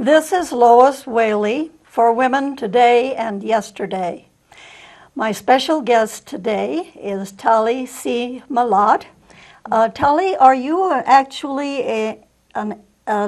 This is Lois Whaley for Women Today and Yesterday. My special guest today is Tali C. Malott. Tali, are you actually a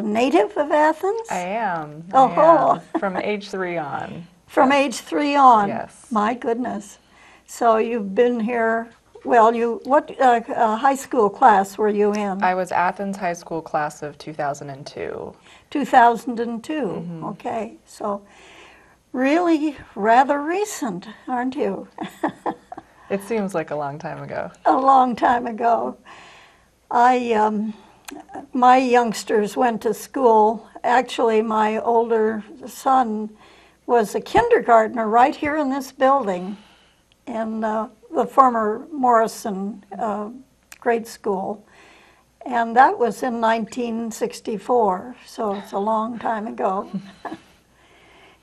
native of Athens? I am. Oh, from age 3 on. From age 3 on? Yes. My goodness. So you've been here, well, what high school class were you in? I was Athens High School class of 2002. 2002, Mm-hmm. Okay. So really rather recent, aren't you? It seems like a long time ago. A long time ago. My youngsters went to school. Actually, my older son was a kindergartner right here in this building in the former Morrison grade school. And that was in 1964, so it's a long time ago.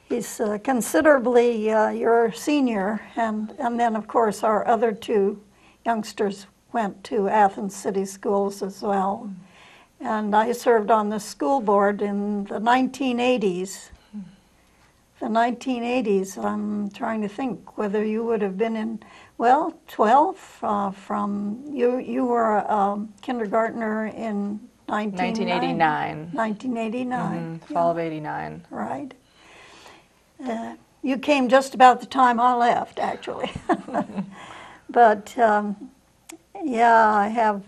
He's considerably your senior, and then, of course, our other 2 youngsters went to Athens City Schools as well. And I served on the school board in the 1980s. The 1980s, I'm trying to think whether you would have been in, well, 12 from, you were a kindergartner in 1989. 1989. Fall of 89. Right. You came just about the time I left, actually. But, yeah, I have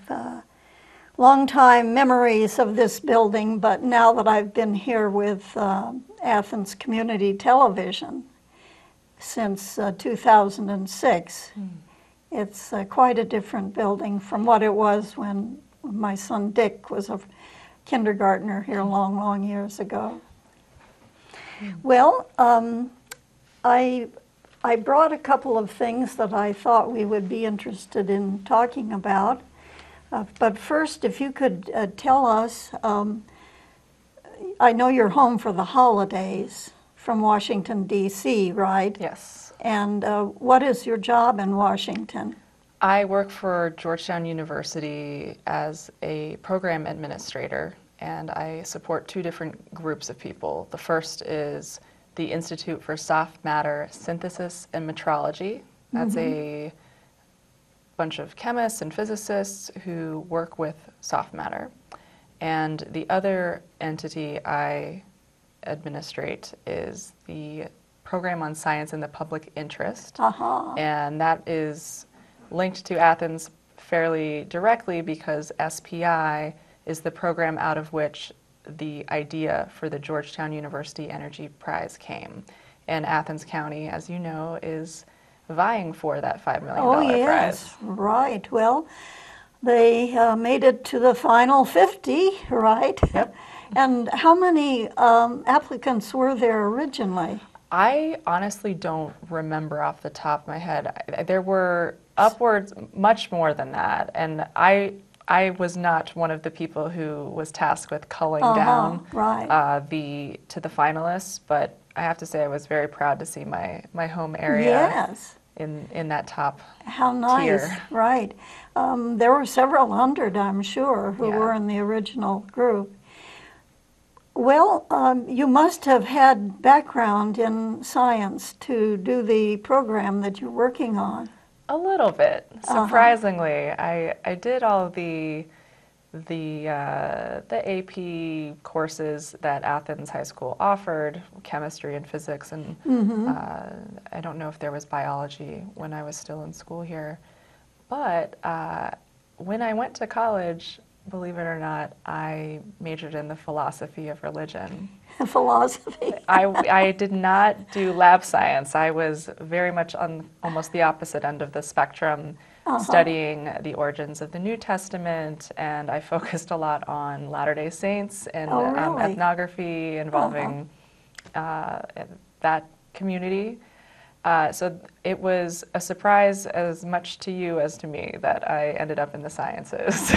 long-time memories of this building, but now that I've been here with Athens Community Television since 2006, it's quite a different building from what it was when my son Dick was a kindergartner here long, long years ago. Well, I brought a couple of things that I thought we would be interested in talking about. But first, if you could tell us, I know you're home for the holidays from Washington, D.C., right? Yes. And what is your job in Washington? I work for Georgetown University as a program administrator, and I support 2 different groups of people. The first is the Institute for Soft Matter Synthesis and Metrology. That's a bunch of chemists and physicists who work with soft matter. And the other entity I administrate is the Program on Science in the Public Interest. And that is linked to Athens fairly directly because SPI is the program out of which the idea for the Georgetown University Energy Prize came. And Athens County, as you know, is vying for that $5 million Oh, yes, prize. Right. Well, they made it to the final 50, right? Yep. And how many applicants were there originally? I honestly don't remember off the top of my head. There were upwards, much more than that, and I was not one of the people who was tasked with culling down to the finalists, but I have to say I was very proud to see my home area in that top How nice, tier. Right. There were several hundred, I'm sure, who were in the original group. Well, you must have had background in science to do the program that you're working on. A little bit, surprisingly. I did all of the AP courses that Athens High School offered, chemistry and physics, and I don't know if there was biology when I was still in school here. But when I went to college, believe it or not, I majored in the philosophy of religion. Philosophy? I did not do lab science. I was very much on almost the opposite end of the spectrum, studying the origins of the New Testament, and I focused a lot on Latter-day Saints and ethnography involving that community. So it was a surprise as much to you as to me that I ended up in the sciences.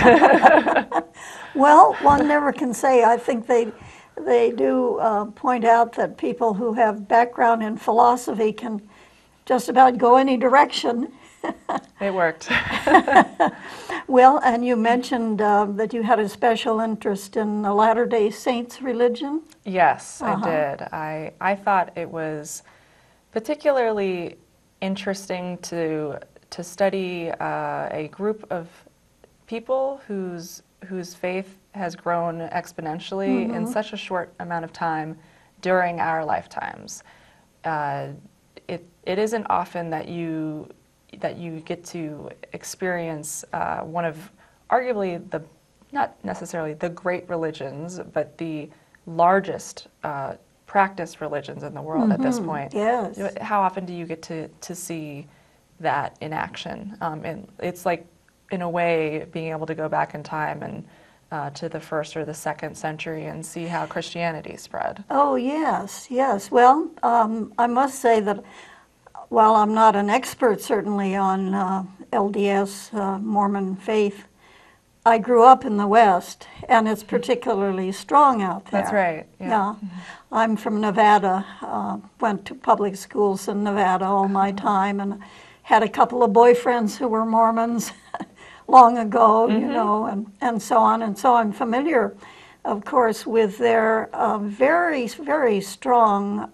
Well, one never can say. I think they do point out that people who have background in philosophy can just about go any direction. It worked. Well, and you mentioned that you had a special interest in the Latter-day Saints religion. Yes, I did. I thought it was particularly interesting to study a group of people whose faith has grown exponentially in such a short amount of time during our lifetimes. It isn't often that you get to experience one of arguably not necessarily the great religions, but the largest practiced religions in the world at this point. Yes. How often do you get to see that in action? And it's like, in a way, being able to go back in time and to the 1st or the 2nd century and see how Christianity spread. Oh, yes, yes. Well, I must say that while I'm not an expert certainly on LDS Mormon faith, I grew up in the West, and it's particularly strong out there. That's right. Yeah. I'm from Nevada, went to public schools in Nevada all my time, and had a couple of boyfriends who were Mormons long ago, you know, and so on. And so I'm familiar, of course, with their very, very strong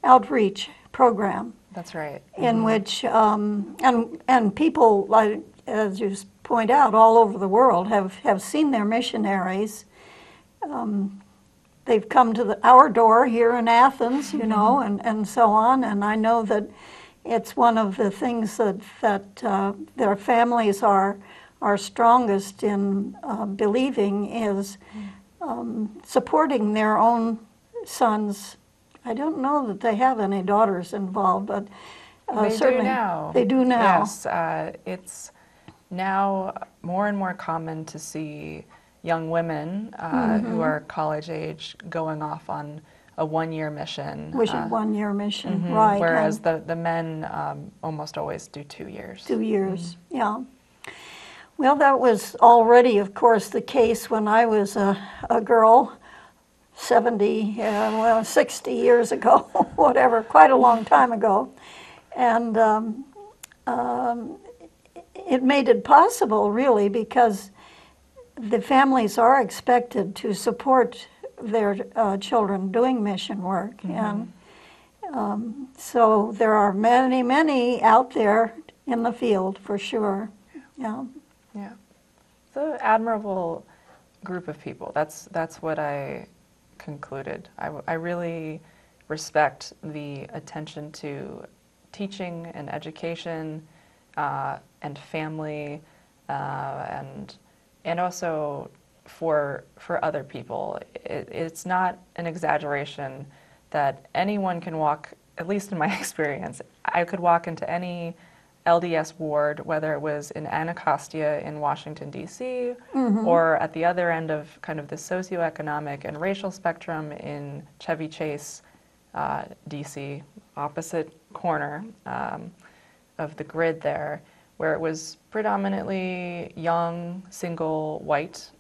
outreach program. That's right. In which, and people, like, as you point out, all over the world have seen their missionaries. They've come to our door here in Athens, you know, and so on. And I know that it's one of the things that their families are strongest in believing is supporting their own sons. I don't know that they have any daughters involved, but they certainly do now. They do now. Yes, it's now more and more common to see young women who are college age going off on a one-year mission. Which is one-year mission, right. Whereas the men almost always do 2 years. 2 years, yeah. Well, that was already, of course, the case when I was a girl, 60 years ago, whatever, quite a long time ago. And it made it possible, really, because the families are expected to support their children doing mission work. And so there are many, many out there in the field, for sure. Yeah. Yeah. It's an admirable group of people. That's what I concluded. I really respect the attention to teaching and education and family and also for other people. It's not an exaggeration that anyone can walk, at least in my experience, I could walk into any LDS ward, whether it was in Anacostia in Washington, D.C., or at the other end of kind of the socioeconomic and racial spectrum in Chevy Chase, D.C., opposite corner of the grid there, where it was predominantly young, single, white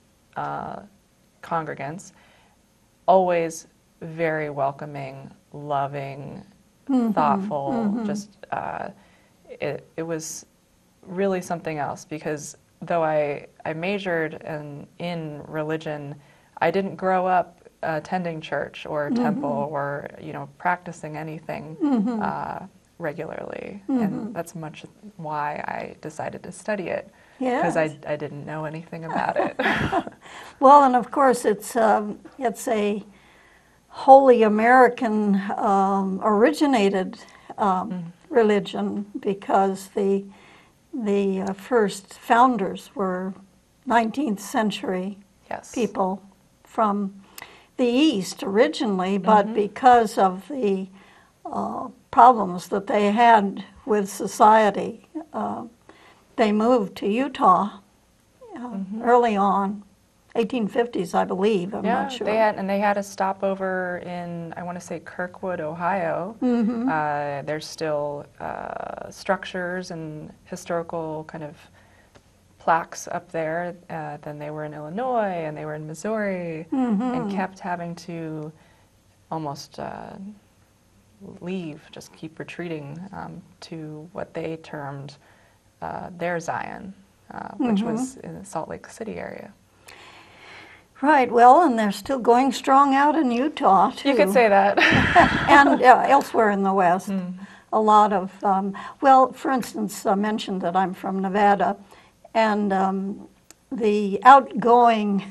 congregants, always very welcoming, loving, thoughtful, just it was really something else, because though I majored in religion, I didn't grow up attending church or temple or practicing anything regularly, and that's much why I decided to study it, because I didn't know anything about it. Well, and of course it's a wholly American originated religion, because the first founders were 19th century people from the East originally, but because of the problems that they had with society, they moved to Utah early on, 1850s, I believe. I'm not sure. They had a stopover in, I want to say, Kirkwood, Ohio. There's still structures and historical kind of plaques up there. Then they were in Illinois and they were in Missouri, and kept having to almost leave, just keep retreating to what they termed their Zion. which was in the Salt Lake City area. Right, well, and they're still going strong out in Utah, too. You could say that. And elsewhere in the West. A lot of, well, for instance, I mentioned that I'm from Nevada, and the outgoing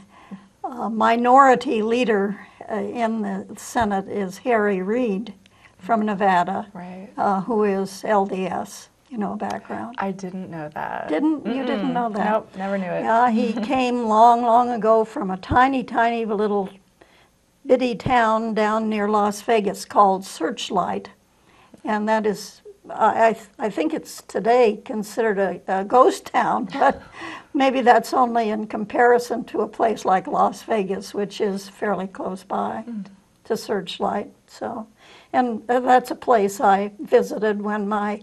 minority leader in the Senate is Harry Reid from Nevada, Right. Who is LDS, background. I didn't know that. You didn't know that? Nope, never knew it. Yeah, he came long, long ago from a tiny, tiny little bitty town down near Las Vegas called Searchlight. And that is, I think it's today considered a ghost town, but maybe that's only in comparison to a place like Las Vegas, which is fairly close by to Searchlight. So, and that's a place I visited when my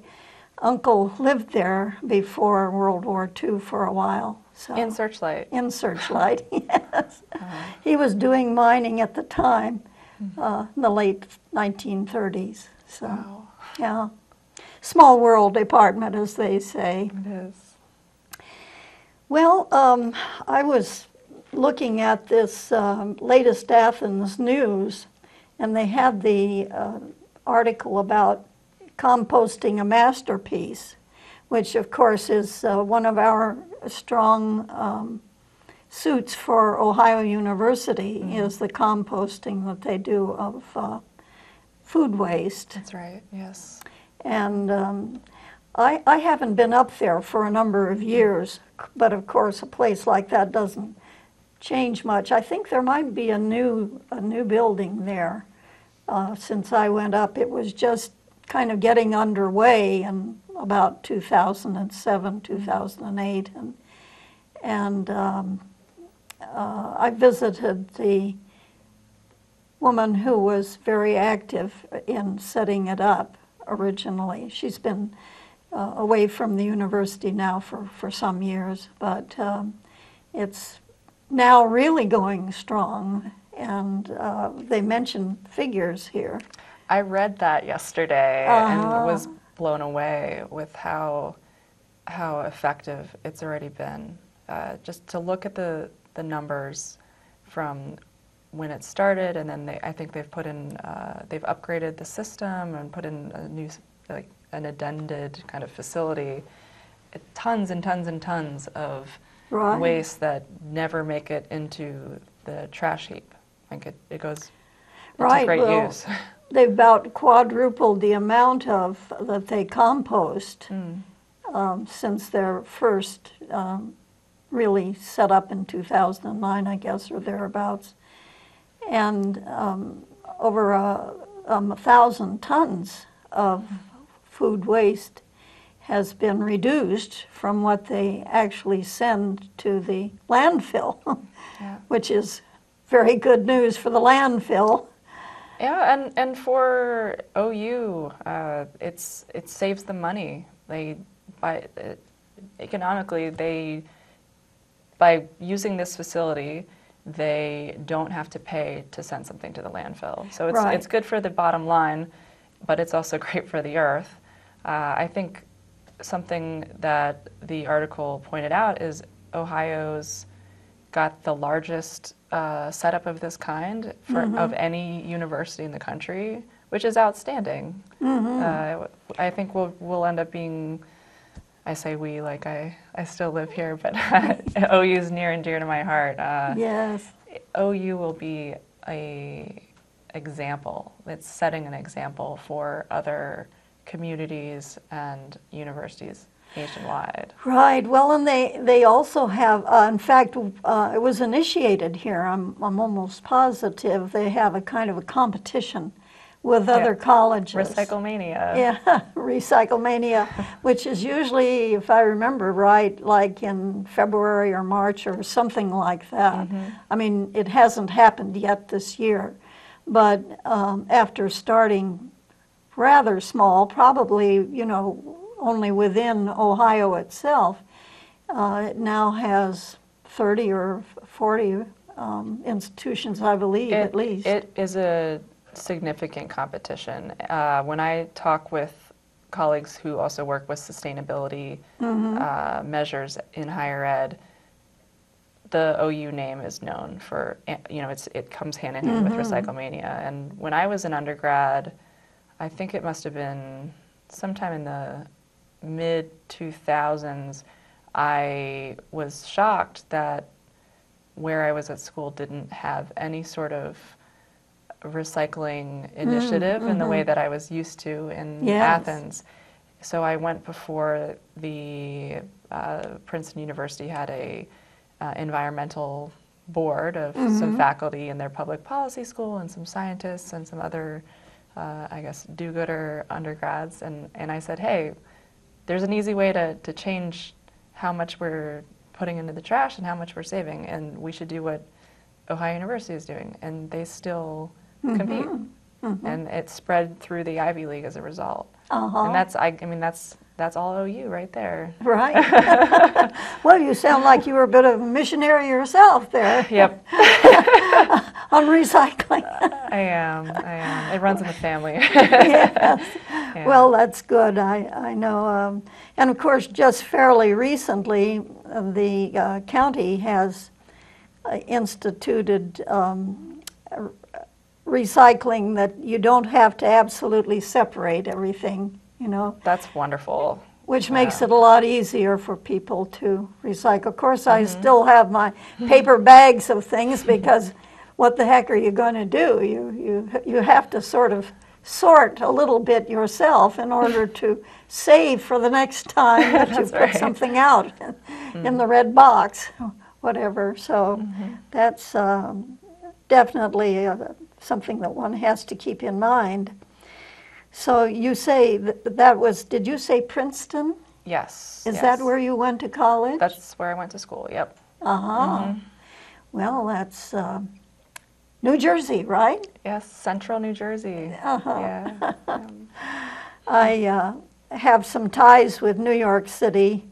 uncle lived there before World War II for a while. So, In Searchlight. in Searchlight, yes. He was doing mining at the time, in the late 1930s. So, Wow. yeah. Small world department, as they say. It is. Well, I was looking at this latest Athens news, and they had the article about composting a masterpiece, which of course is one of our strong suits for Ohio University, is the composting that they do of food waste. That's right, yes. And I haven't been up there for a number of years, but of course a place like that doesn't change much. I think there might be a new building there. Since I went up, it was just kind of getting underway in about 2007, 2008, and I visited the woman who was very active in setting it up originally. She's been away from the university now for some years, but it's now really going strong, and they mention figures here. I read that yesterday and was blown away with how effective it's already been. Just to look at the numbers from when it started, and then I think they've put in, they've upgraded the system and put in a new, like an addended kind of facility. Tons and tons and tons of Right. waste that never make it into the trash heap. Like it goes into great use. They've about quadrupled the amount of that they compost since their first really set up in 2009, I guess, or thereabouts. And over 1,000 tons of food waste has been reduced from what they actually send to the landfill, Yeah. which is very good news for the landfill. Yeah, and for OU, it saves them money. Economically, by using this facility, they don't have to pay to send something to the landfill. So Right. it's good for the bottom line, but it's also great for the earth. I think something that the article pointed out is Ohio's got the largest setup of this kind of any university in the country, which is outstanding. I think we'll end up being, I say we like I still live here, but OU is near and dear to my heart. Yes. OU will be a example. It's setting an example for other communities and universities nationwide. Right. Well, and they also have, in fact, it was initiated here. I'm almost positive they have a kind of a competition with other colleges. Recyclemania. Yeah, Recyclemania, which is usually, if I remember right, like in February or March or something like that. I mean, it hasn't happened yet this year, but after starting rather small, probably, only within Ohio itself, it now has 30 or 40 institutions, I believe, at least. It is a significant competition. When I talk with colleagues who also work with sustainability measures in higher ed, the OU name is known for, it comes hand in hand with Recyclemania. And when I was an undergrad, I think it must have been sometime in the mid-2000s, I was shocked that where I was at school didn't have any sort of recycling initiative in the way that I was used to in Athens. So I went before the Princeton University had a environmental board of some faculty in their public policy school and some scientists and some other, I guess, do-gooder undergrads. And I said, hey, there's an easy way to change how much we're putting into the trash and how much we're saving, and we should do what Ohio University is doing. And they still compete. And it spread through the Ivy League as a result. And that's all OU right there. Right. Well, you sound like you were a bit of a missionary yourself there. Yep. On recycling. I am. It runs in the family. Yes. Yeah. Well, that's good. I know. And of course, just fairly recently, the county has instituted recycling, that you don't have to absolutely separate everything, That's wonderful. Which makes it a lot easier for people to recycle. Of course, I still have my paper bags of things, because what the heck are you going to do? You have to sort of sort a little bit yourself in order to save for the next time that you put something out in the red box, whatever. So that's definitely something that one has to keep in mind. So you say that was, did you say Princeton? Yes. Is that where you went to college? That's where I went to school, yep. Well, that's New Jersey, right? Yes, central New Jersey. Yeah. I have some ties with New York City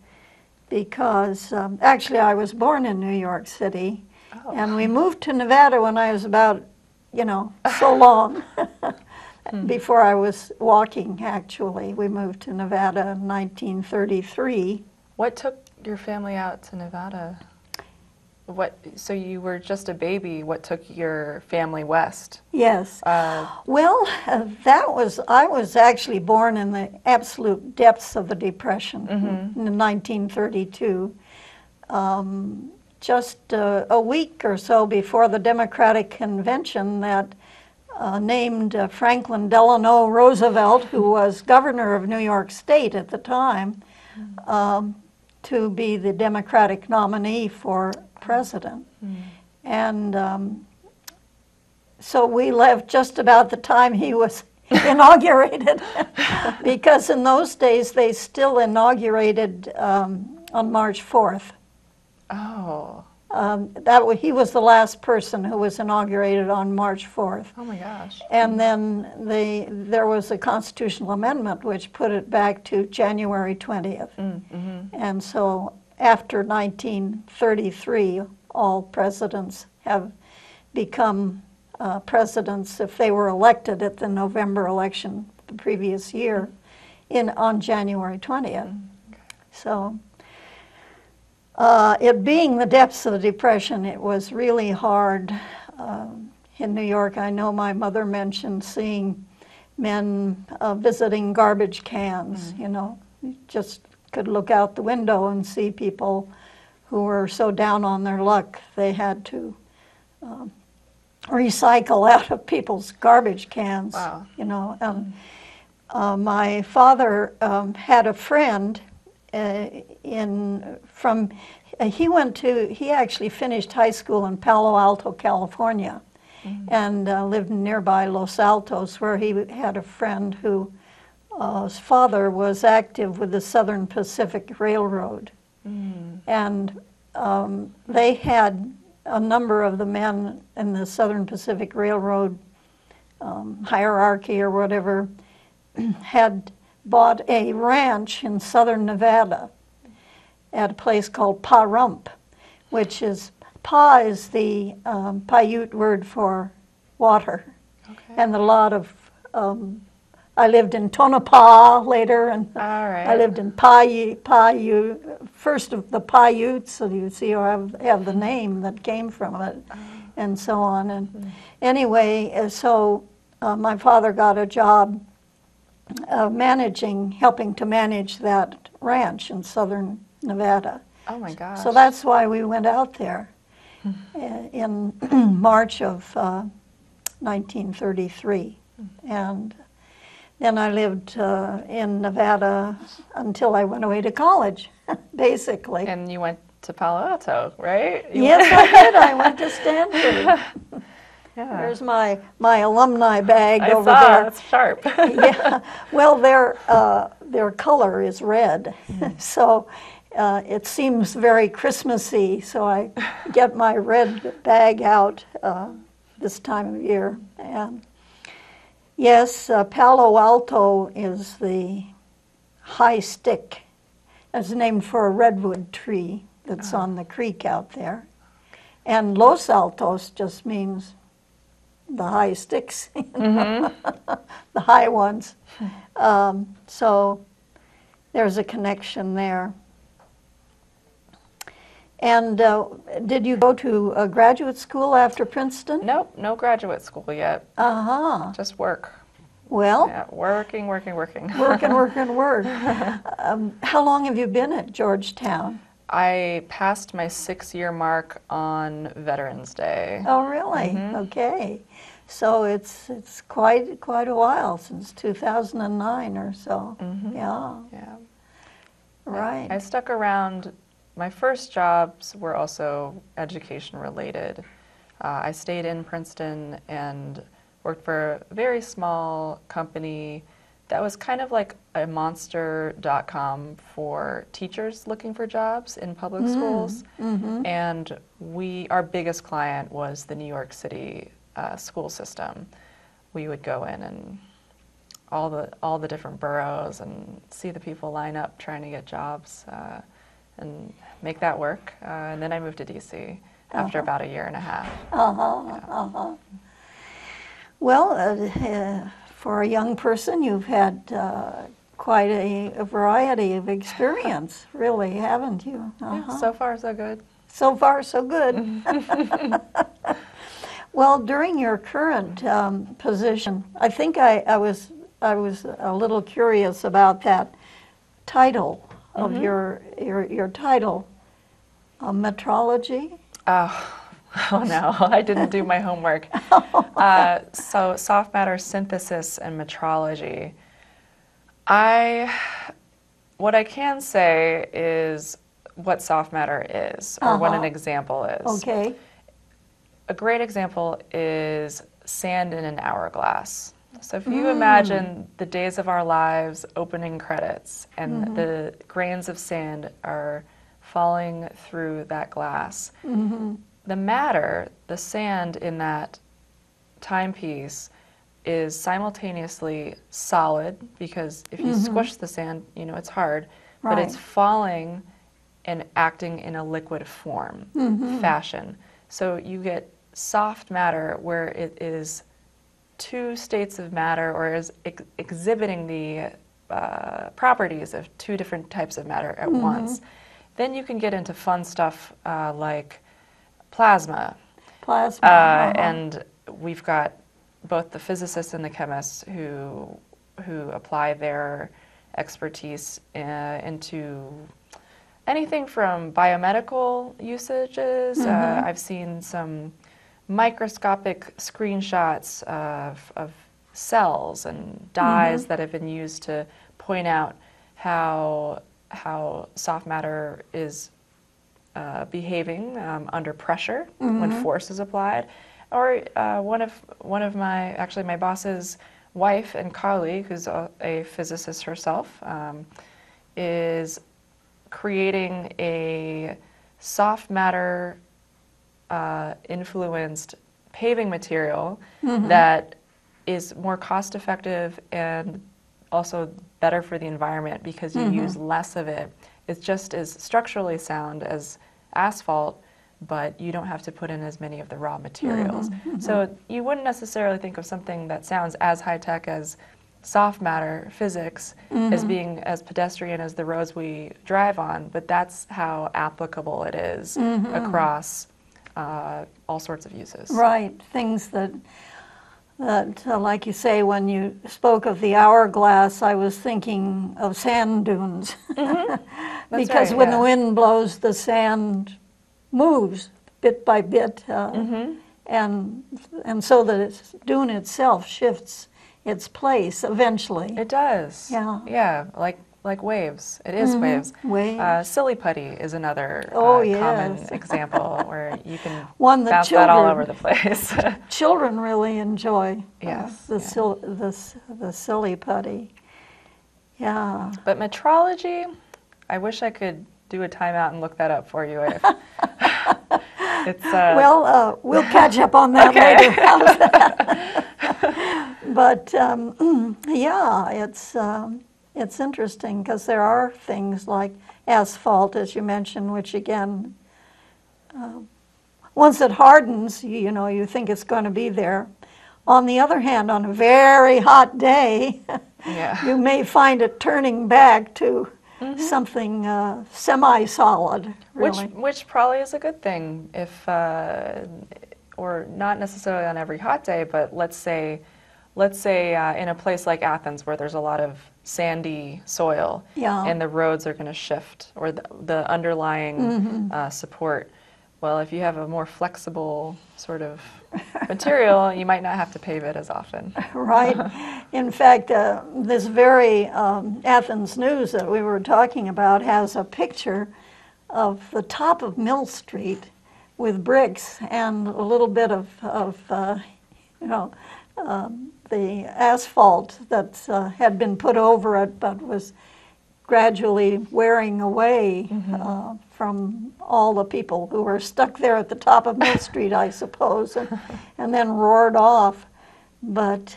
because actually I was born in New York City, and we moved to Nevada when I was about, so long. Before I was walking, actually. We moved to Nevada in 1933. What took your family out to Nevada? So you were just a baby. What took your family west? Yes. Well, I was actually born in the absolute depths of the Depression in 1932. Just a week or so before the Democratic Convention that named Franklin Delano Roosevelt, who was governor of New York State at the time, to be the Democratic nominee for president. And so we left just about the time he was inaugurated, because in those days they still inaugurated on March 4th. Oh. He was the last person who was inaugurated on March 4th. Oh my gosh. And then there was a constitutional amendment which put it back to January 20th. And so after 1933, all presidents have become presidents if they were elected at the November election the previous year on January 20th. So it being the depths of the Depression, it was really hard in New York. I know my mother mentioned seeing men visiting garbage cans, You just could look out the window and see people who were so down on their luck they had to recycle out of people's garbage cans. Wow. My father had a friend he actually finished high school in Palo Alto, California, and lived nearby Los Altos, where he had a friend whose father was active with the Southern Pacific Railroad. And they had a number of the men in the Southern Pacific Railroad hierarchy or whatever had bought a ranch in southern Nevada at a place called Pahrump, which is, Pa is the Paiute word for water. And a lot of I lived in Tonopah later, and All right. I lived in Paiute, first of the Paiutes, so you see I have the name that came from it, and so on. And anyway, so my father got a job helping to manage that ranch in southern Nevada. Oh my gosh. So that's why we went out there in March of 1933. And then I lived in Nevada until I went away to college, basically. And you went to Palo Alto, right? Yes, I did. I went to Stanford. Yeah. There's my alumni bag I over saw, there. it's sharp. Yeah. Well, their color is red, so it seems very Christmassy. So I get my red bag out this time of year. And yes, Palo Alto is the high stick. It's named for a redwood tree that's on the creek out there. And Los Altos just means the high sticks, the high ones. So there's a connection there. And did you go to a graduate school after Princeton? Nope, no graduate school yet. Uh-huh. Just work. Well, Yeah, working. work. How long have you been at Georgetown? I passed my 6-year mark on Veterans Day. Oh, really? Okay. So it's quite a while, since 2009 or so. Yeah. Yeah. Right. I stuck around. My first jobs were also education related. I stayed in Princeton and worked for a very small company that was kind of like a monster.com for teachers looking for jobs in public schools. And our biggest client was the New York City school system. We would go in and all the different boroughs and see the people line up trying to get jobs and make that work. And then I moved to DC after about a year and a half. Well, for a young person, you've had quite a variety of experience, really, haven't you? Yeah, so far so good. So far, so good. Well, during your current position, I think I was a little curious about that title of your title, metrology. Oh no, I didn't do my homework. So soft matter synthesis and metrology. What I can say is what soft matter is, or what an example is. Okay. A great example is sand in an hourglass. So if you imagine the days of our lives, opening credits, and the grains of sand are falling through that glass, the matter, the sand in that timepiece, is simultaneously solid, because if you squish the sand, it's hard, but it's falling and acting in a liquid form, fashion. So you get soft matter where it is two states of matter, or is exhibiting the properties of two different types of matter at once. Then you can get into fun stuff like plasma. And we've got both the physicists and the chemists who apply their expertise into anything from biomedical usages. I've seen some microscopic screenshots of cells and dyes that have been used to point out how soft matter is behaving under pressure when force is applied. Or one of my boss's wife and colleague, who's a physicist herself, is creating a soft matter influenced paving material that is more cost effective and also better for the environment, because you use less of it. It's just as structurally sound as asphalt, but you don't have to put in as many of the raw materials. So you wouldn't necessarily think of something that sounds as high tech as soft matter physics as being as pedestrian as the roads we drive on, but that's how applicable it is across all sorts of uses. Right, things that like you say, when you spoke of the hourglass, I was thinking of sand dunes. Because right, when yeah. the wind blows, the sand moves bit by bit, and so the dune itself shifts its place eventually. It does. Yeah. Yeah, like waves. It is waves. Waves. Silly putty is another Oh, common yes. example where you can One that bounce that all children- over the place. Children really enjoy Yes, the yeah. the silly putty. Yeah. But metrology, I wish I could do a timeout and look that up for you. It's Well, we'll catch up on that Okay. later. How's that? But yeah, it's interesting because there are things like asphalt, as you mentioned, which again, once it hardens, you know, you think it's going to be there. On the other hand, on a very hot day, yeah. you may find it turning back to something semi-solid, really. Which probably is a good thing if, or not necessarily on every hot day, but let's say in a place like Athens where there's a lot of sandy soil Yeah. and the roads are going to shift, or the underlying support. Well, if you have a more flexible sort of material, you might not have to pave it as often. Right. In fact, this very Athens News that we were talking about has a picture of the top of Mill Street with bricks and a little bit of you know, the asphalt that had been put over it but was gradually wearing away from all the people who were stuck there at the top of Mill Street, I suppose, and then roared off. But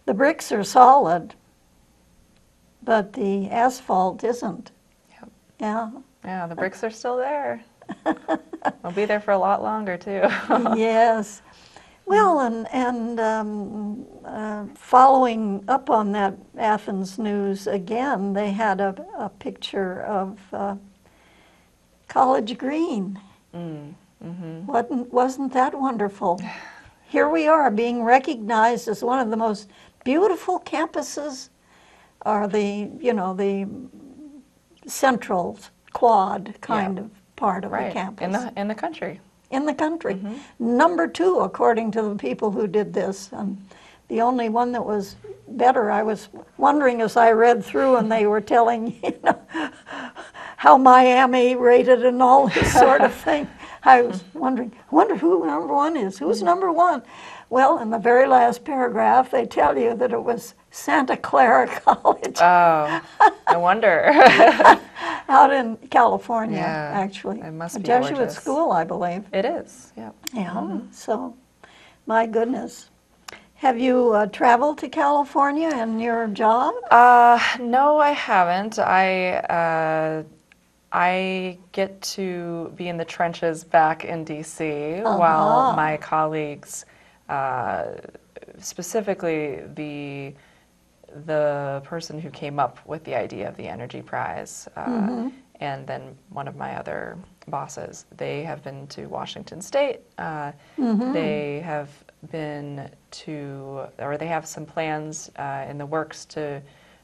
the bricks are solid, but the asphalt isn't. Yep. Yeah. Yeah, the bricks are still there. They'll be there for a lot longer too. Yes. Well, and following up on that Athens News again, they had a picture of College Green. Wasn't that wonderful? Here we are being recognized as one of the most beautiful campuses, or the central quad kind of part of the campus. In the country. In the country. Number 2, according to the people who did this. The only one that was better, I was wondering as I read through and they were telling, how Miami rated and all this sort of thing. I was wondering, I wonder who number 1 is. Who's number 1? Well, in the very last paragraph, they tell you that it was Santa Clara College. Oh, no wonder. Out in California, Yeah, actually. it must a be Jesuit gorgeous. school, I believe. It is, yeah. Yeah, so, my goodness. Have you traveled to California in your job? No, I haven't. I get to be in the trenches back in DC while my colleagues, specifically the person who came up with the idea of the Energy Prize, and then one of my other bosses, they have been to Washington State. They have been to, or they have some plans in the works to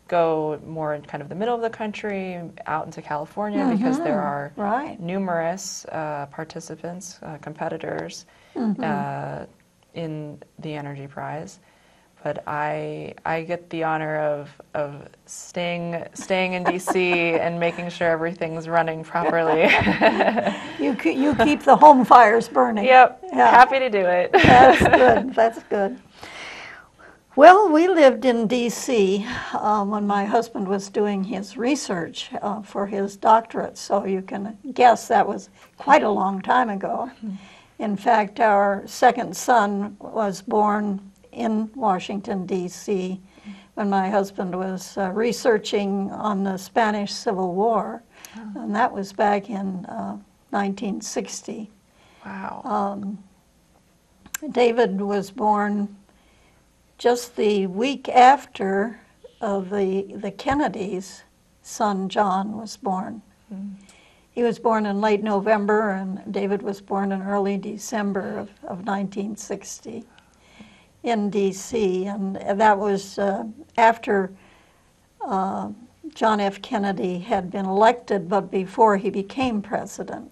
go more in kind of the middle of the country, out into California, because there are numerous participants, competitors in the Energy Prize. But I get the honor of staying in DC and making sure everything's running properly. You keep the home fires burning. Yep, Yeah. happy to do it. That's good, that's good. Well, we lived in D.C. When my husband was doing his research for his doctorate, so you can guess that was quite a long time ago. In fact, our second son was born in Washington, D.C. when my husband was researching on the Spanish Civil War, and that was back in 1960. Wow. David was born just the week after the Kennedys' son John was born. He was born in late November, and David was born in early December of 1960 in D.C. And that was after John F. Kennedy had been elected, but before he became president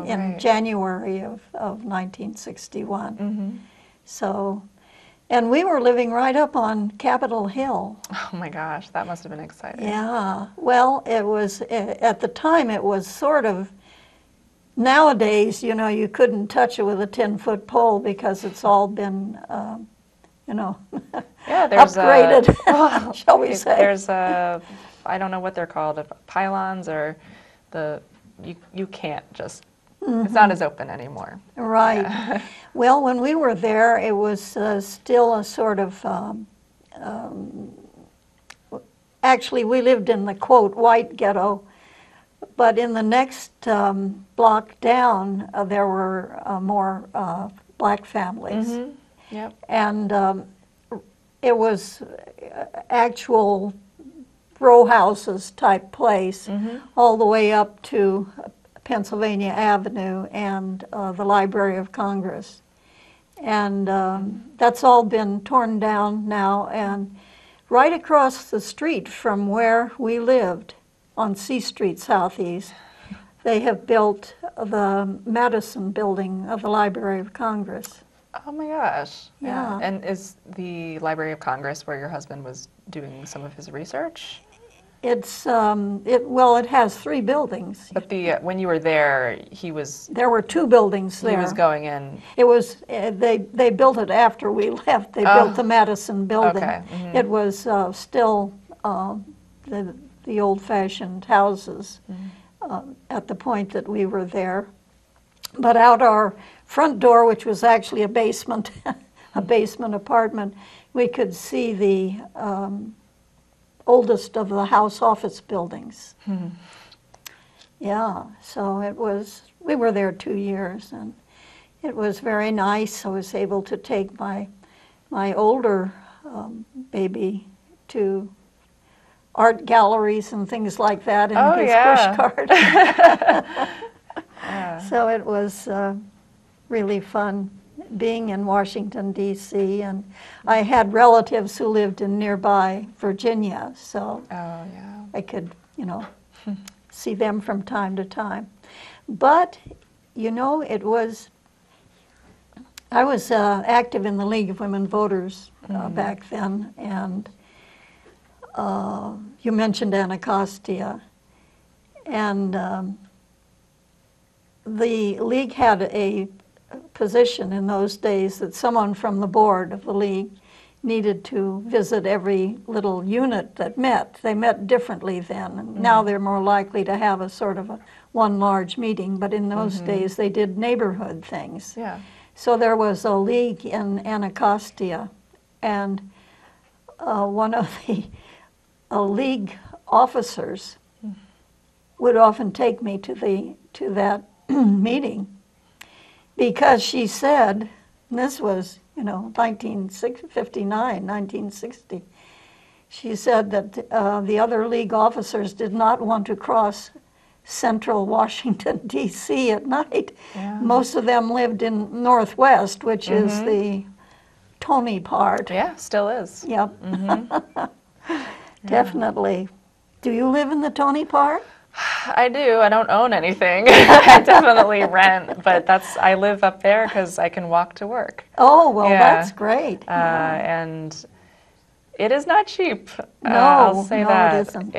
in January of 1961. So, and we were living right up on Capitol Hill. Oh my gosh, that must have been exciting. Yeah, well, it was, at the time it was sort of, nowadays, you know, you couldn't touch it with a 10-foot pole because it's all been, you know, yeah, there's upgraded, shall we say. There's I don't know what they're called, pylons, or you can't just, it's not as open anymore. Right. Yeah. Well, when we were there, it was still a sort of, actually we lived in the, quote, white ghetto, but in the next block down, there were more black families. Yep. And it was actual row houses type place, all the way up to Pennsylvania Avenue and the Library of Congress. And that's all been torn down now. And right across the street from where we lived, on C Street Southeast, they have built the Madison building of the Library of Congress. Oh my gosh. Yeah. And is the Library of Congress where your husband was doing some of his research? It's, well, it has 3 buildings. But when you were there, he was... There were 2 buildings there. He was going in... It was, they built it after we left. They built the Madison building. Okay. It was still the old-fashioned houses at the point that we were there. But out our front door, which was actually a basement, a basement apartment, we could see the oldest of the house office buildings. Yeah, so it was, we were there 2 years, and it was very nice. I was able to take my older baby to art galleries and things like that in his pushcart. So it was really fun being in Washington, D.C., and I had relatives who lived in nearby Virginia, so I could, you know, see them from time to time. But, you know, I was active in the League of Women Voters back then, and you mentioned Anacostia, and the League had a position in those days that someone from the board of the League needed to visit every little unit that met. They met differently then, and now they're more likely to have a sort of one large meeting, but in those days they did neighborhood things. Yeah. So there was a league in Anacostia, and one of the league officers would often take me to that meeting, because she said, and this was, you know, 1959, 1960, she said that the other league officers did not want to cross central Washington, D.C. at night. Yeah. Most of them lived in Northwest, which is the Tony part. Yeah, still is. Yep. Definitely. Do you live in the Tony part? I do. I don't own anything. I definitely rent, but I live up there because I can walk to work. Oh, well, that's great. And it is not cheap. No, I'll say that. It isn't.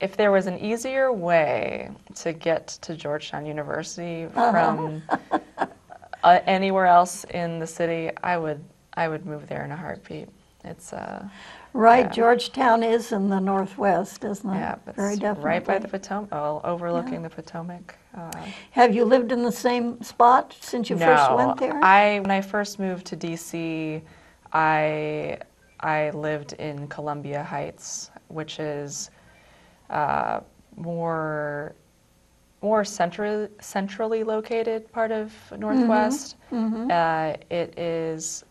If there was an easier way to get to Georgetown University from anywhere else in the city, I would move there in a heartbeat. It's right. Yeah. Georgetown is in the Northwest, isn't it? Yeah, very definitely. Right by the Potomac, overlooking the Potomac. Have you lived in the same spot since you first went there? When I first moved to D.C., I lived in Columbia Heights, which is more centrally located part of Northwest. It is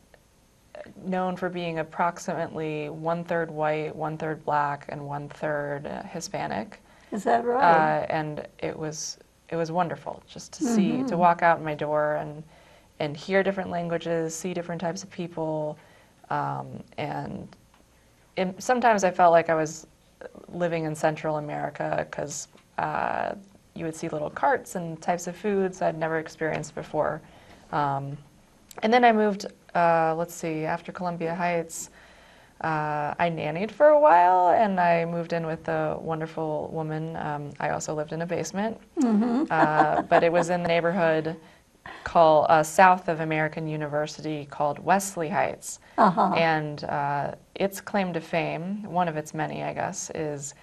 known for being approximately 1/3 white, 1/3 black, and 1/3 Hispanic. Is that right? And it was wonderful just to see, to walk out my door and hear different languages, see different types of people, and sometimes I felt like I was living in Central America because you would see little carts and types of foods I'd never experienced before. And then I moved, let's see, after Columbia Heights, I nannied for a while, and I moved in with a wonderful woman. I also lived in a basement, but it was in the neighborhood called south of American University called Wesley Heights. And its claim to fame, one of its many, I guess, is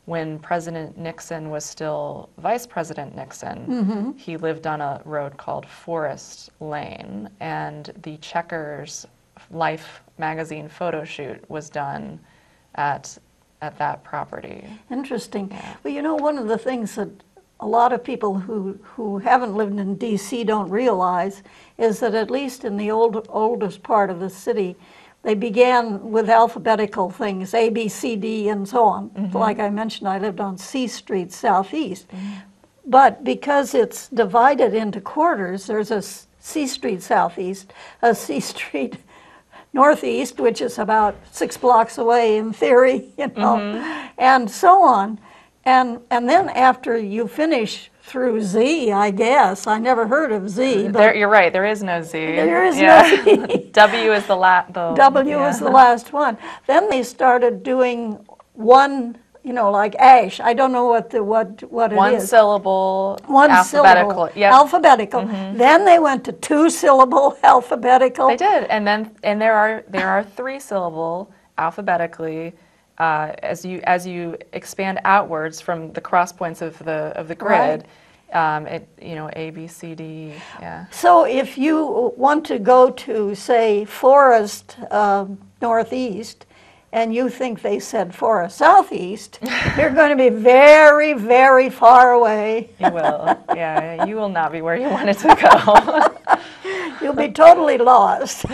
when President Nixon was still Vice President Nixon, he lived on a road called Forest Lane, and the Checkers Life magazine photo shoot was done at that property. Interesting. Well, you know, one of the things that a lot of people who haven't lived in D.C. don't realize is that at least in the oldest part of the city, they began with alphabetical things, A, B, C, D, and so on. Like I mentioned, I lived on C Street Southeast. But because it's divided into quarters, there's a C Street Southeast, a C Street Northeast, which is about 6 blocks away in theory, you know, and so on. And then after you finish through Z, I guess, I never heard of Z. But you're right, there is no Z. there is no Z. W is the last. W is the last one. Then they started doing one, you know, like ash. I don't know what it is. One syllable. One alphabetical. syllable. Yep. Alphabetical. Then they went to 2-syllable alphabetical. They did, and there are 3-syllable alphabetically. As you expand outwards from the cross points of the grid, you know, A, B, C, D, yeah. So if you want to go to, say, Forest Northeast, and you think they said Forest Southeast, you're going to be very, very far away. You will, yeah. You will not be where you wanted to go. You'll be totally lost.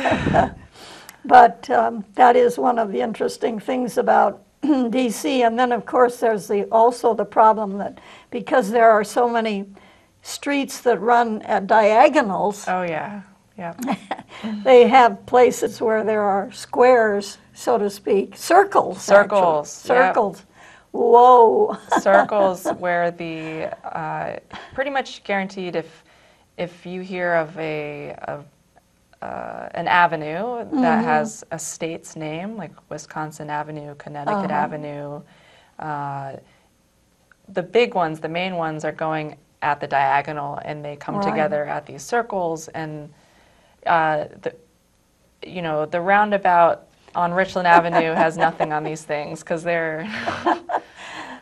But that is one of the interesting things about D.C. And then, of course, there's also the problem that because there are so many streets that run at diagonals, Oh, yeah, yeah. they have places where there are squares, so to speak, circles. Circles, Circles. Whoa. Circles where the pretty much guaranteed if you hear of an avenue that has a state's name, like Wisconsin Avenue, Connecticut Avenue. The big ones, the main ones, are going at the diagonal, and they come together at these circles. And the roundabout on Richland Avenue has nothing on these things because they're.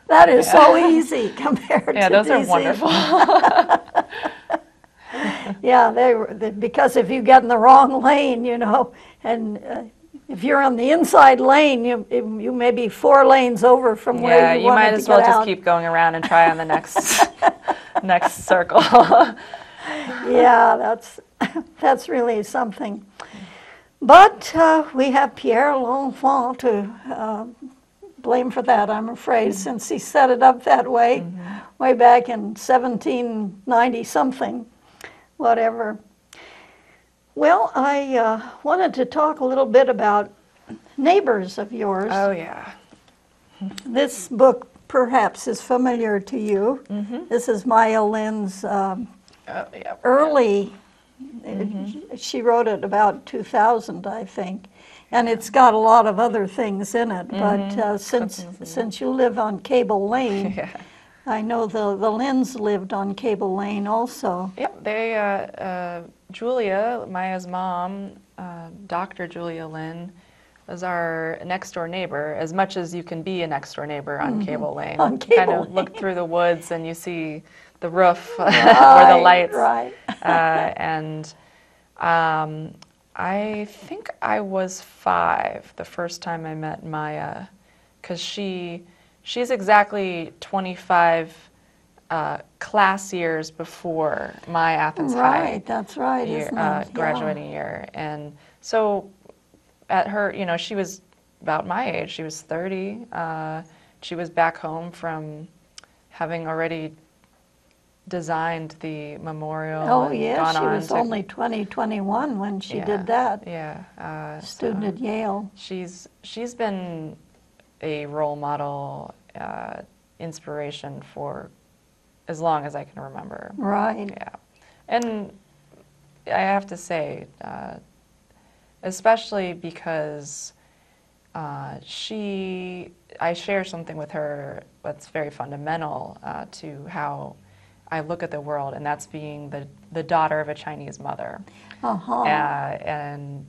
That is so easy compared to those DC. are wonderful. Yeah, because if you get in the wrong lane, you know, and if you're on the inside lane, you may be 4 lanes over from where you wanted to get out. Yeah, you might as well just keep going around and try on the next circle. Yeah, that's really something. But we have Pierre L'Enfant to blame for that, I'm afraid, since he set it up that way, way back in 1790-something. Whatever. Well, I wanted to talk a little bit about neighbors of yours. Oh, yeah. This book perhaps is familiar to you. This is Maya Lin's early, she wrote it about 2000, I think, and it's got a lot of other things in it, but since you live on Cable Lane, I know the Lynns lived on Cable Lane also. Yep, they, Julia, Maya's mom, Dr. Julia Lynn, was our next door neighbor, as much as you can be a next door neighbor on Cable Lane. On Cable kind of Lane. look through the woods and you see the roof or the lights. Right. And I think I was 5 the first time I met Maya, because she's exactly 25 class years before my Athens High Right, that's right, isn't it? graduating year. And so at her, you know, she was about my age. She was 30. She was back home from having already designed the memorial. Oh, and yeah, gone she on was to, only 21 when she yeah, did that. Yeah. Student at Yale. She's been a role model, inspiration for as long as I can remember. Right. Yeah, and I have to say, especially because I share something with her that's very fundamental to how I look at the world, and that's being the daughter of a Chinese mother. Uh-huh. And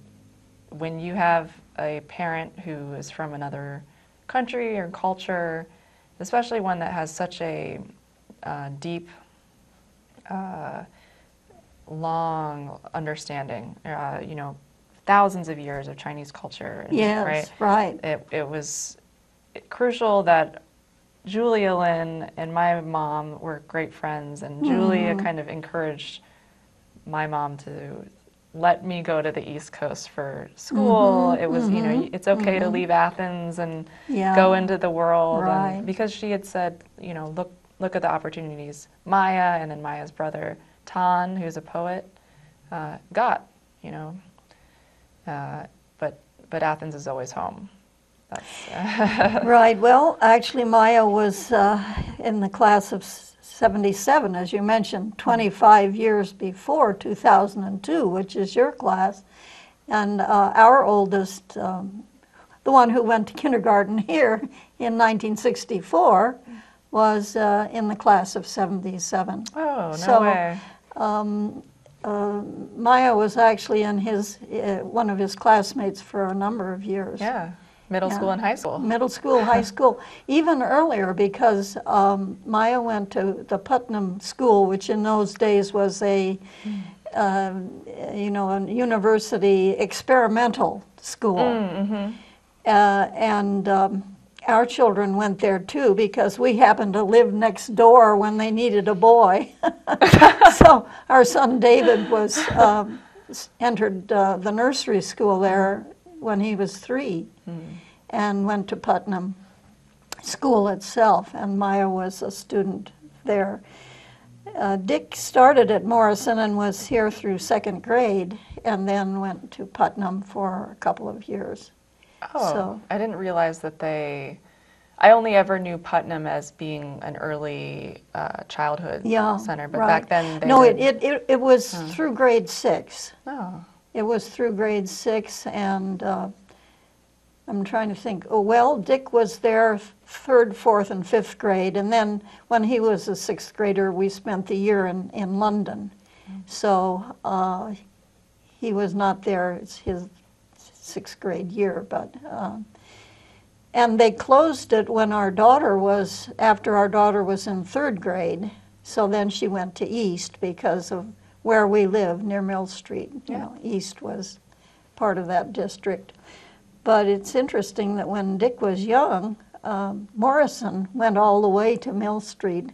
when you have a parent who is from another country or culture, especially one that has such a deep, long understanding, you know, thousands of years of Chinese culture. And, Yes, right. It was crucial that Julia Lynn and my mom were great friends, and Julia kind of encouraged my mom to let me go to the East Coast for school. It was, you know, it's okay to leave Athens and Yeah. go into the world. Right. And because she had said, you know, look at the opportunities Maya and then Maya's brother Tan, who's a poet, got, you know. But Athens is always home. That's Right. Well, actually, Maya was in the class of 77, as you mentioned, 25 years before 2002, which is your class. And our oldest, the one who went to kindergarten here in 1964, was in the class of 77. Oh, no So, way. Maya was actually in his one of his classmates for a number of years. Yeah, middle Yeah. school and high school. Middle school, high school, even earlier, because Maya went to the Putnam School, which in those days was a, you know, a university experimental school. And our children went there too, because we happened to live next door when they needed a boy. So our son David was entered the nursery school there when he was 3. And went to Putnam School itself, and Maya was a student there. Dick started at Morrison and was here through 2nd grade, and then went to Putnam for a couple of years. Oh, So- I didn't realize that I only ever knew Putnam as being an early childhood Yeah, center, but right. back then they No, did. it was through grade 6. Oh, It was through grade 6, and I'm trying to think. Oh, well, Dick was there 3rd, 4th, and 5th grade, and then when he was a 6th grader, we spent the year in London. So he was not there. It's his 6th grade year, but and they closed it when after our daughter was in 3rd grade. So then she went to East because of where we live, near Mill Street. You know, East was part of that district. But it's interesting that when Dick was young, Morrison went all the way to Mill Street.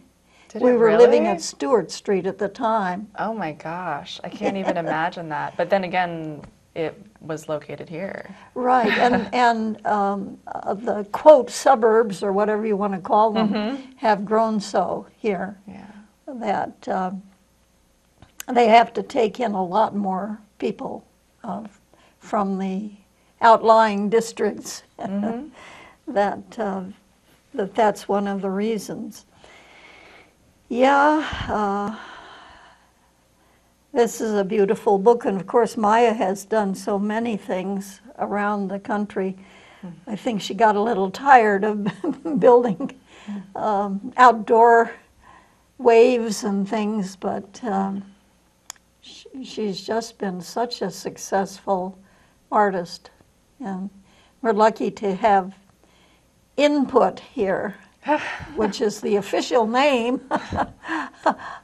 did We it were living really? at Stewart Street at the time. Oh my gosh, I can't even imagine that. But then again, it was located here. Right, and the quote suburbs, or whatever you want to call them, have grown so here Yeah. that they have to take in a lot more people from the outlying districts. That's one of the reasons. Yeah, this is a beautiful book, and of course Maya has done so many things around the country. I think she got a little tired of building outdoor waves and things, but she's just been such a successful artist, and we're lucky to have Input here, which is the official name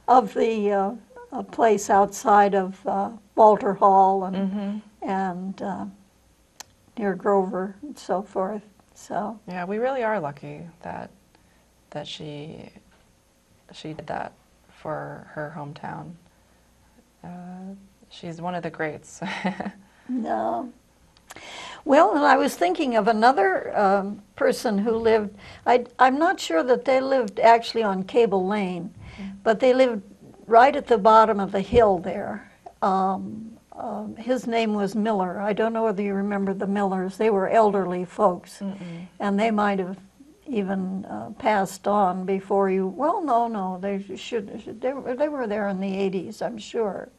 of the place outside of Walter Hall and near Grover and so forth. So Yeah, we really are lucky that she did that for her hometown. She's one of the greats. no. Well, and I was thinking of another person who lived, I'm not sure that they lived actually on Cable Lane, but they lived right at the bottom of the hill there. His name was Miller. I don't know whether you remember the Millers. They were elderly folks, and they might have even passed on before you. Well, no, they should. They were there in the 80s, I'm sure.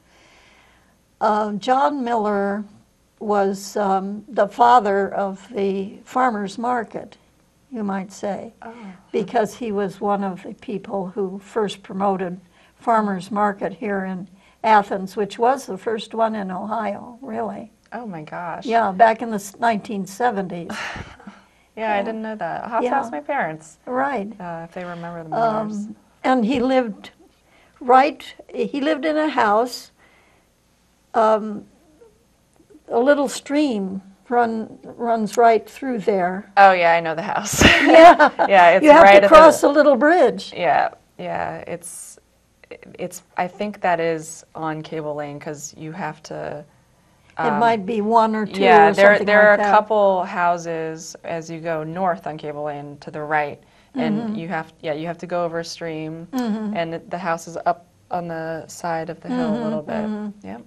John Miller was the father of the farmers market, you might say, because he was one of the people who first promoted farmers market here in Athens, which was the first one in Ohio, really. Oh my gosh. Yeah, back in the 1970s. Yeah, I didn't know that. I'll have to ask my parents. Right. If they remember the Millers. And he lived in a house. A little stream runs right through there. Oh yeah, I know the house. Yeah. Yeah, it's you have right to cross a little bridge. Yeah, it's. I think that is on Cable Lane because you have to. It might be one or two. Yeah, or something there are like a that. couple houses as you go north on Cable Lane to the right, and you have to go over a stream, and the house is up on the side of the hill a little bit. Yeah.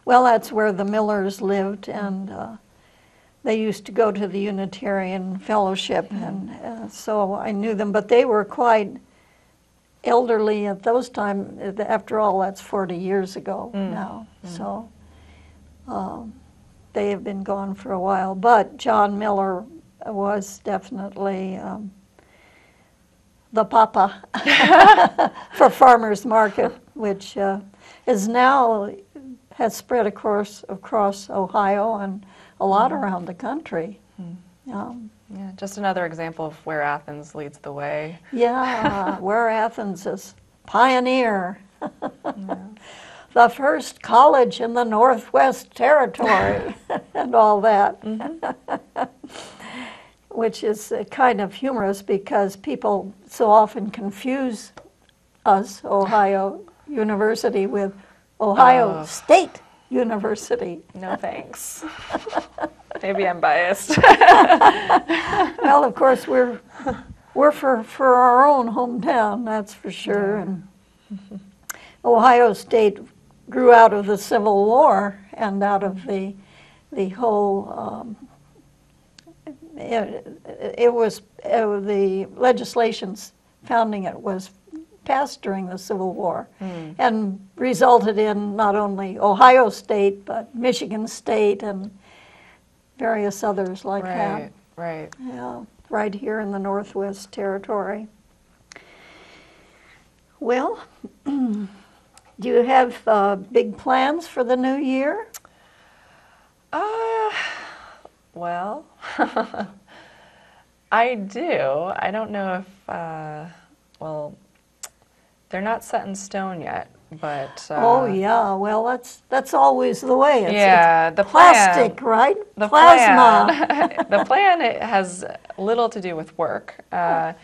Well, that's where the Millers lived, and they used to go to the Unitarian Fellowship, and so I knew them. But they were quite elderly at those times. After all, that's 40 years ago now. So they have been gone for a while. But John Miller was definitely the papa for farmers market, which is now has spread across Ohio and a lot around the country. Yeah, just another example of where Athens leads the way. Yeah, where Athens is pioneer. The first college in the Northwest Territory and all that. Which is kind of humorous because people so often confuse us, Ohio University, with Ohio State University. No thanks. Maybe I'm biased. Well, of course, we're for our own hometown, that's for sure. And Ohio State grew out of the Civil War and out of the whole. It was the legislations founding it was passed during the Civil War and resulted in not only Ohio State but Michigan State and various others like that. Right. Yeah, right here in the Northwest Territory. Well, do you have big plans for the new year? Well, I do. I don't know if, well, they're not set in stone yet, but... oh, yeah. Well, that's always the way. It's the plastic, plan, right? The Plasma. Plan, the plan it has little to do with work. My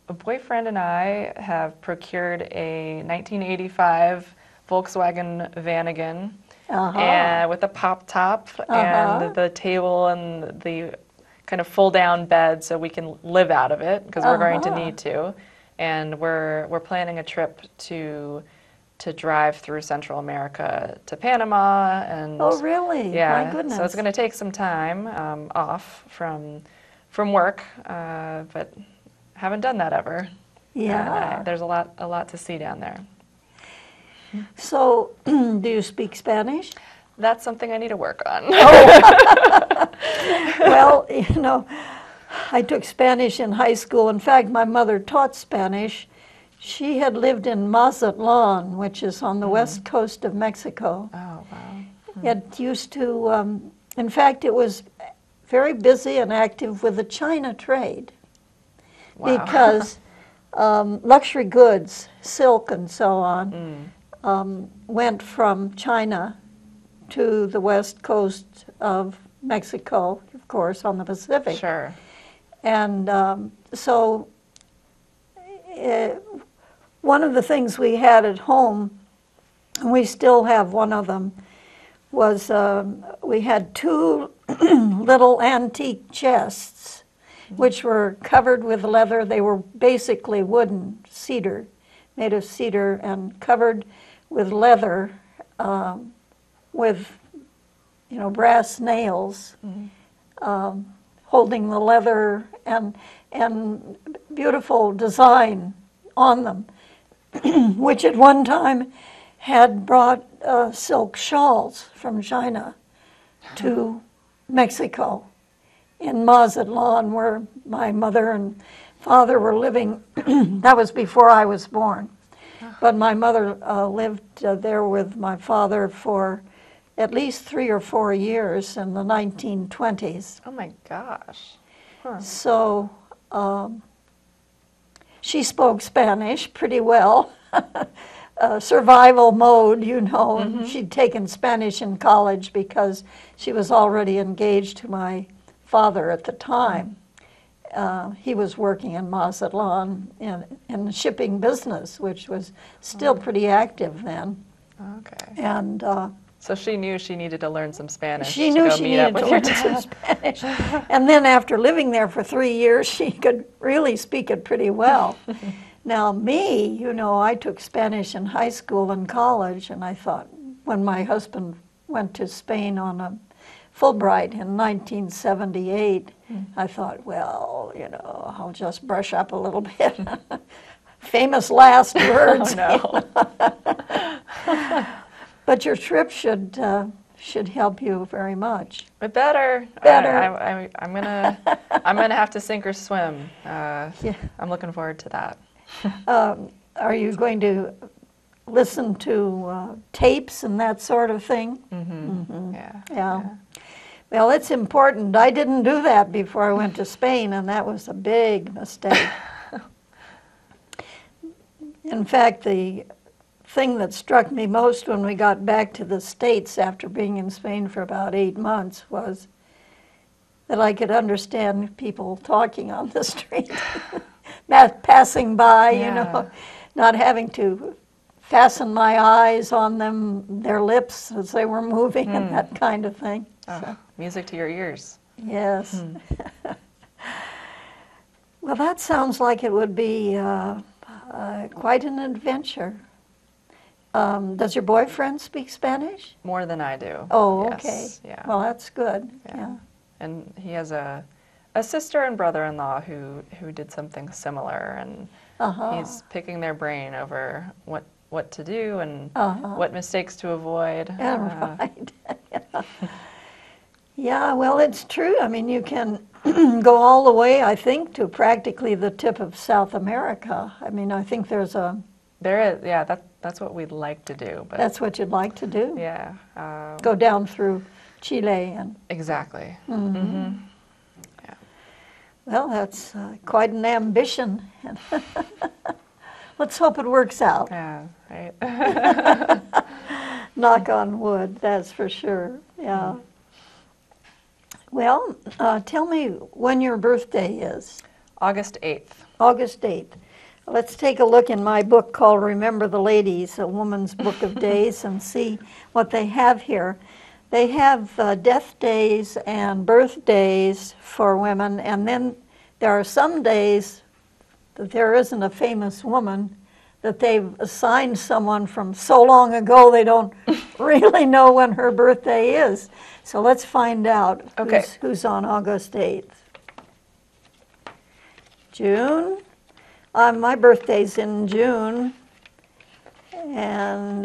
boyfriend and I have procured a 1985 Volkswagen Vanagon and with a pop top and the table and the kind of full-down bed so we can live out of it because we're going to need to. And we're planning a trip to drive through Central America to Panama and oh, really? yeah, My goodness. so it's going to take some time off from work, but haven't done that ever. Yeah. There's a lot to see down there. So, do you speak Spanish? That's something I need to work on. Well, you know, I took Spanish in high school. In fact, my mother taught Spanish. She had lived in Mazatlan, which is on the west coast of Mexico. Oh, wow. It used to, in fact, it was very busy and active with the China trade. Wow. Because luxury goods, silk and so on, went from China to the west coast of Mexico, of course, on the Pacific. Sure. And so one of the things we had at home, and we still have one of them, was we had two little antique chests, which were covered with leather. They were basically wooden, cedar, made of cedar, and covered with leather, with brass nails, holding the leather and beautiful design on them, which at one time had brought silk shawls from China to Mexico. In Mazatlan, where my mother and father were living. That was before I was born. But my mother lived there with my father for at least 3 or 4 years in the 1920s. Oh my gosh. Huh. So she spoke Spanish pretty well. Survival mode, and she'd taken Spanish in college because she was already engaged to my father at the time. He was working in Mazatlan in the shipping business, which was still pretty active then. Okay. And so she knew she needed to learn some Spanish she to knew go she meet up needed with to your learn some dad. Spanish. And then after living there for 3 years, she could really speak it pretty well. Now me, I took Spanish in high school and college, and I thought, when my husband went to Spain on a Fulbright in 1978, I thought, well, I'll just brush up a little bit. Famous last words. Oh, no. But your trip should help you very much. It better. Better. I'm gonna have to sink or swim. I'm looking forward to that. Are you going to listen to tapes and that sort of thing? Mm-hmm. Yeah. Well, it's important. I didn't do that before I went to Spain, and that was a big mistake. In fact, the thing that struck me most when we got back to the States after being in Spain for about 8 months was that I could understand people talking on the street, passing by, not having to fasten my eyes on them, their lips as they were moving and that kind of thing. Oh, music to your ears. Yes. Well, that sounds like it would be quite an adventure. Does your boyfriend speak Spanish? More than I do. Oh, yes. okay. Yeah. Well, that's good. Yeah. And he has a sister and brother-in-law who did something similar, and he's picking their brain over what to do and what mistakes to avoid. Yeah, right. Yeah, well, it's true. I mean, you can go all the way, I think, to practically the tip of South America. I mean, I think there is, that's what we'd like to do. But that's what you'd like to do? Yeah. Go down through Chile and... Exactly. Yeah. Well, that's quite an ambition. Let's hope it works out. Yeah, right. Knock on wood, that's for sure. Yeah. Well, tell me when your birthday is. August 8th. August 8th. Let's take a look in my book called Remember the Ladies, a woman's book of days, and see what they have here. They have death days and birthdays for women, and then there are some days that there isn't a famous woman, that they've assigned someone from so long ago they don't really know when her birthday is. So let's find out who's on August 8th. June. My birthday's in June, and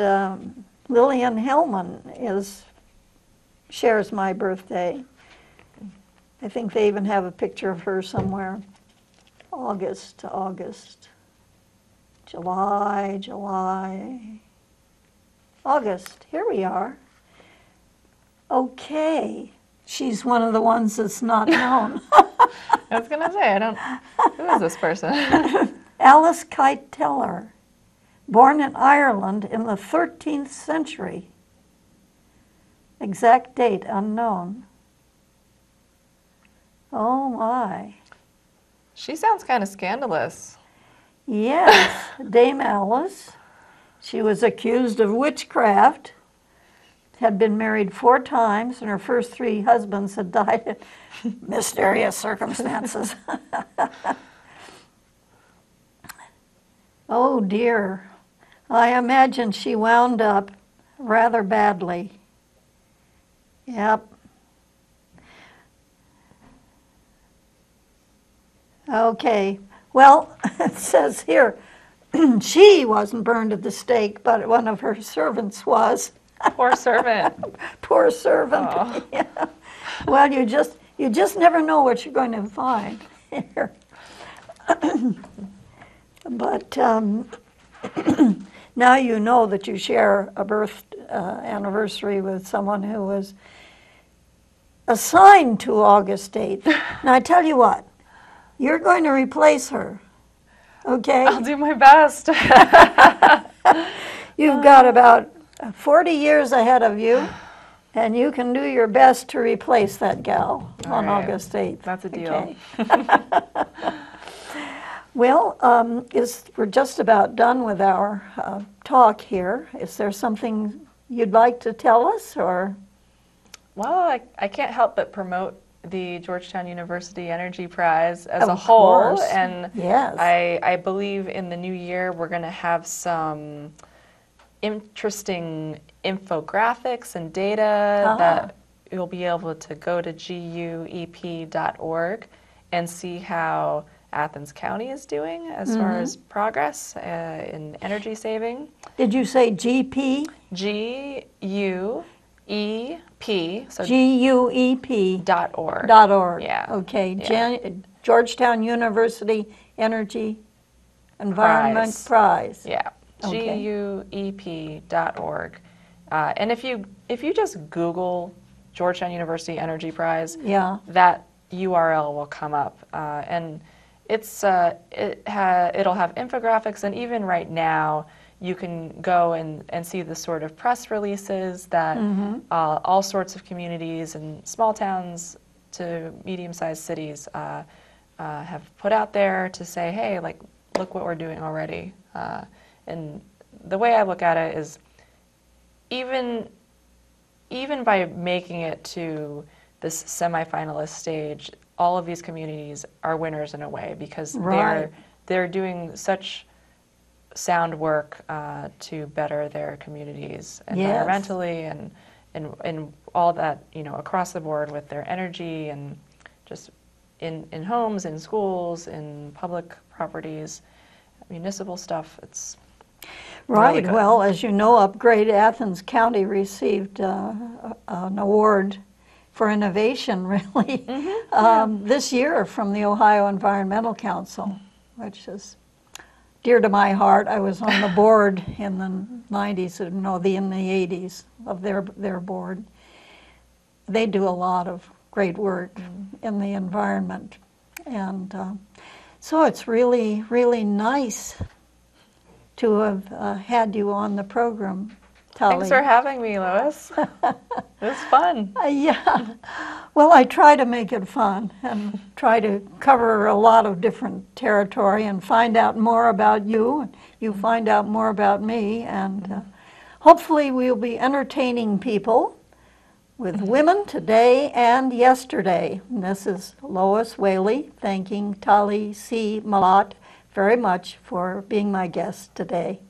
Lillian Hellman shares my birthday. I think they even have a picture of her somewhere. August, July, August. Here we are. Okay, she's one of the ones that's not known. I was gonna say, who is this person? Alice Kite Teller, born in Ireland in the 13th century. Exact date unknown. Oh my. She sounds kind of scandalous. Yes, Dame Alice. She was accused of witchcraft had been married 4 times, and her first 3 husbands had died in mysterious circumstances. Oh dear. I imagine she wound up rather badly. Yep. Okay. Well, it says here, she wasn't burned at the stake, but one of her servants was. Poor servant. Poor servant. Oh. Yeah. Well, you just never know what you're going to find here. But now you know that you share a birth anniversary with someone who was assigned to August 8th. Now I tell you what, you're going to replace her, okay? I'll do my best. You've got about 40 years ahead of you, and you can do your best to replace that gal on right. August 8th. That's a deal. Okay. Well, we're just about done with our talk here. Is there something you'd like to tell us, or? Well, I can't help but promote the Georgetown University Energy Prize as a Of whole. course. And Yes. I believe in the new year we're going to have some interesting infographics and data that you'll be able to go to guep.org and see how Athens County is doing as far as progress in energy saving. Did you say GP? GUEP, so GUEP. .org. .org. Yeah. Okay. Yeah. Georgetown University Energy Environment Prize. Yeah. Okay. GUEP.org. And if you just Google Georgetown University Energy Prize, Yeah. that URL will come up, and it'll have infographics, and even right now you can go and see the sort of press releases that all sorts of communities and small towns to medium-sized cities have put out there to say, hey, like, look what we're doing already. And the way I look at it is, even by making it to this semifinalist stage, all of these communities are winners in a way, because Right. they're doing such sound work to better their communities environmentally and all that, across the board with their energy and just in homes, in schools, in public properties, municipal stuff. It's Right. really good. Well, as you know, Upgrade Athens County received an award for innovation, really, this year from the Ohio Environmental Council, which is dear to my heart. I was on the board in the 90s, in the 80s of their board. They do a lot of great work in the environment. And so it's really, really nice to have had you on the program, Tali. Thanks for having me, Lois. It was fun. Yeah. Well, I try to make it fun and try to cover a lot of different territory and find out more about you, and you find out more about me, and hopefully we'll be entertaining people with women today and yesterday. And this is Lois Whaley thanking Tali C. Malott very much for being my guest today.